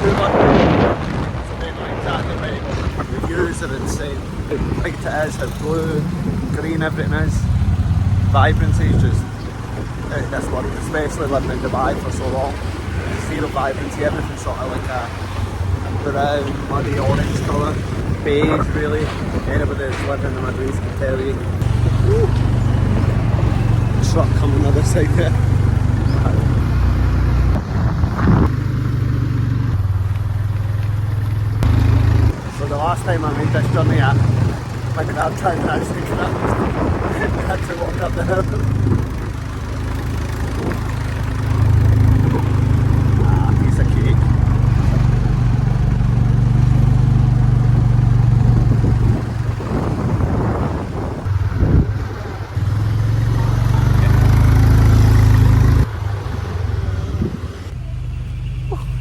Uber. So they're not exactly ready, but the views are insane. How bright it is, how blue, green everything is. Vibrancy is just out of this world, especially living in Dubai for so long. Zero vibrancy, everything's sort of like a brown, muddy orange colour. Beige really. Anybody that's living in the Middle East can tell you. Woo. Truck coming on the other side there. So the last time I made this journey my dad tried to actually get up. I had to walk up the hill. Piece of cake.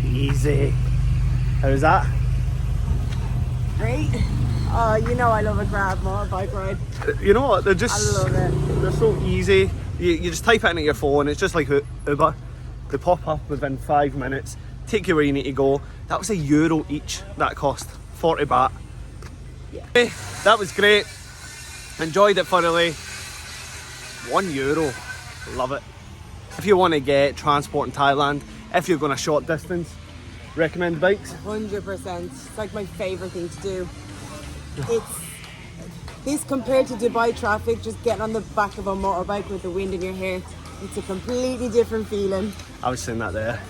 Easy. How's that? Great. Oh, you know I love a grab motorbike ride. You know what? They're just. I love it. They're so easy. You just type it into your phone. It's just like Uber. They pop up within 5 minutes. Take you where you need to go. That was €1 each. That cost 40 baht. Yeah. Hey, that was great. Enjoyed it thoroughly. €1. Love it. If you want to get transport in Thailand, if you're going a short distance, recommend bikes. 100%. It's like my favourite thing to do. It's this compared to Dubai traffic, just getting on the back of a motorbike with the wind in your hair. It's a completely different feeling. I was saying that there.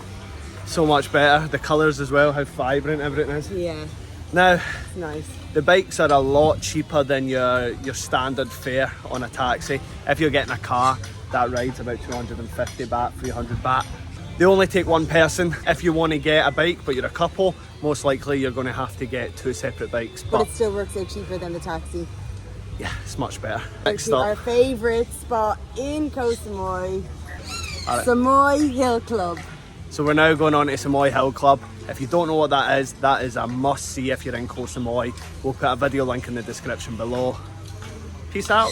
So much better. The colours as well, how vibrant everything is. Yeah. Now, It's nice. the bikes are a lot cheaper than your standard fare on a taxi. If you're getting a car, that ride's about 250 baht, 300 baht. They only take one person. If you want to get a bike but you're a couple, most likely you're going to have to get 2 separate bikes. But it still works out cheaper than the taxi. Yeah, it's much better. Go Next to our up, favourite spot in Koh Samui, Alright. Samui Hill Club. so we're now going on to Samui Hill Club. If you don't know what that is a must see if you're in Koh Samui. We'll put a video link in the description below. Peace out.